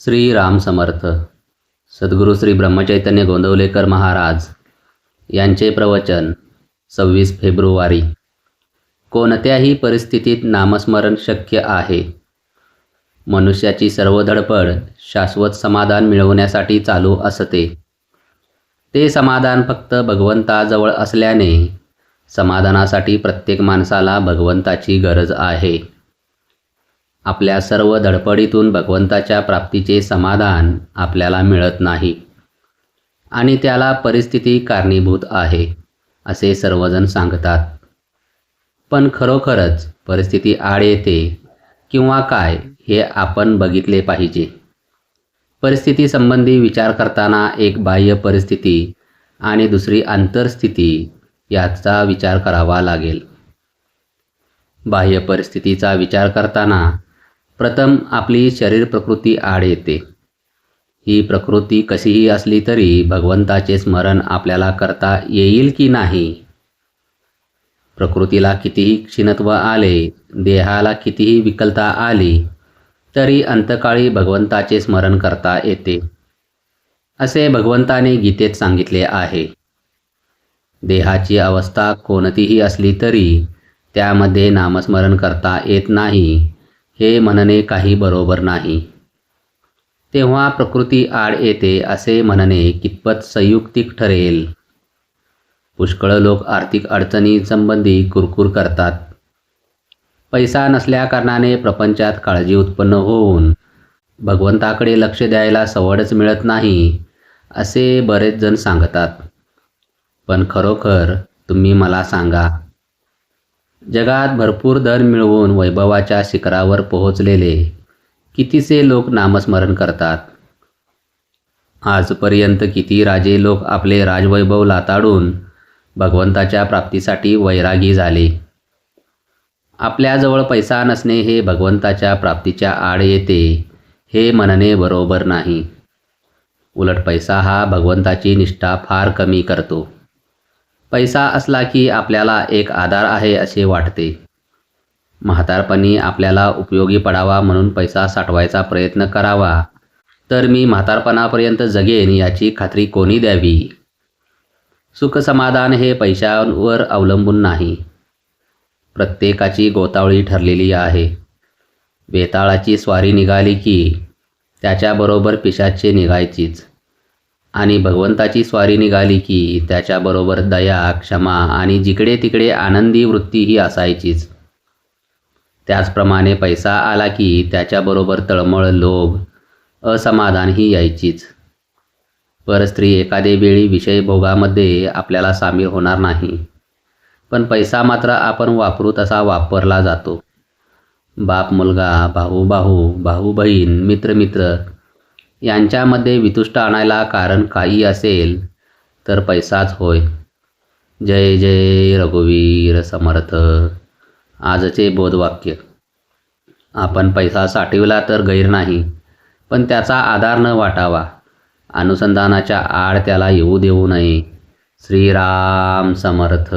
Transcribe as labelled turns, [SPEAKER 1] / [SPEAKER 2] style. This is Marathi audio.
[SPEAKER 1] श्री राम समर्थ. सद्गुरू श्री ब्रह्मचैतन्य गोंदवलेकर महाराज यांचे प्रवचन 26 फेब्रुवारी. कोणत्याही परिस्थितीत नामस्मरण शक्य आहे. मनुष्याची सर्व धडपड शाश्वत समाधान मिळवण्यासाठी चालू असते. ते समाधान फक्त भगवंताजवळ असल्याने समाधानासाठी प्रत्येक माणसाला भगवंताची गरज आहे. आपल्या सर्व धडपडीतून भगवंताच्या प्राप्तीचे समाधान आपल्याला मिळत नाही आणि त्याला परिस्थिती कारणीभूत आहे असे सर्वजण सांगतात. पण खरोखरच परिस्थिती आड येते किंवा काय हे आपण बघितले पाहिजे. परिस्थिती संबंधी विचार करताना एक बाह्य परिस्थिती आणि दुसरी आंतरस्थिती याचा विचार करावा लागेल. बाह्य परिस्थितीचा विचार करताना प्रथम आपली शरीर प्रकृती आड येते. ही प्रकृती कशीही असली तरी भगवंताचे स्मरण आपल्याला करता येईल की नाही. प्रकृतीला कितीही क्षीणत्व आले, देहाला कितीही विकलता आली तरी अंतकाळी भगवंताचे स्मरण करता येते असे भगवंताने गीतेत सांगितले आहे. देहाची अवस्था कोणतीही असली तरी त्यामध्ये नामस्मरण करता येत नाही हे म्हणणे काही बरोबर नाही. तेव्हा प्रकृती आड येते असे म्हणणे कितपत संयुक्तिक ठरेल. पुष्कळ लोक आर्थिक अडचणींसंबंधी कुरकुर करतात. पैसा नसल्याकारणाने प्रपंचात काळजी उत्पन्न होऊन भगवंताकडे लक्ष द्यायला सवडच मिळत नाही असे बरेच जण सांगतात. पण खरोखर तुम्ही मला सांगा, जगात भरपूर धन मिळवून वैभवाच्या शिखरावर पोहोचलेले कितीसे लोक नामस्मरण करतात. आजपर्यंत किती राजे लोक आपले राजवैभव लाताडून भगवंताच्या प्राप्तीसाठी वैरागी झाले. आपल्याजवळ पैसा नसणे हे भगवंताच्या प्राप्तीच्या आड येते हे म्हणणे बरोबर नाही. उलट पैसा हा भगवंताची निष्ठा फार कमी करतो. पैसा असला की आपल्याला एक आधार आहे असे वाटते. म्हातारपणी आपल्याला उपयोगी पडावा म्हणून पैसा साठवायचा प्रयत्न करावा तर मी म्हातारपणापर्यंत जगेन याची खात्री कोणी द्यावी. सुखसमाधान हे पैशावर अवलंबून नाही. प्रत्येकाची गोतावळी ठरलेली आहे. वेताळाची स्वारी निघाली की त्याच्याबरोबर पिशाचे निघायचीच आणि भगवंताची स्वारी निघाली की त्याच्याबरोबर दया, क्षमा आणि जिकडे तिकडे आनंदी वृत्तीही असायचीच. त्याचप्रमाणे पैसा आला की त्याच्याबरोबर तळमळ, लोभ, असमाधानही यायचीच. परस्त्री एखादे वेळी विषयभोगामध्ये आपल्याला सामील होणार नाही, पण पैसा मात्र आपण वापरू तसा वापरला जातो. बाप मुलगा, भाऊ भाऊ, भाऊ बहीण, मित्र मित्र यांच्यामध्ये वितुष्ट आणायला कारण काही असेल तर पैसाच होय. जय जय रघुवीर समर्थ. आजचे बोधवाक्य. आपण पैसा साठविला तर गैर नाही, पण त्याचा आधार न वाटावा. अनुसंधानाच्या आड त्याला येऊ देऊ नये. श्रीराम समर्थ.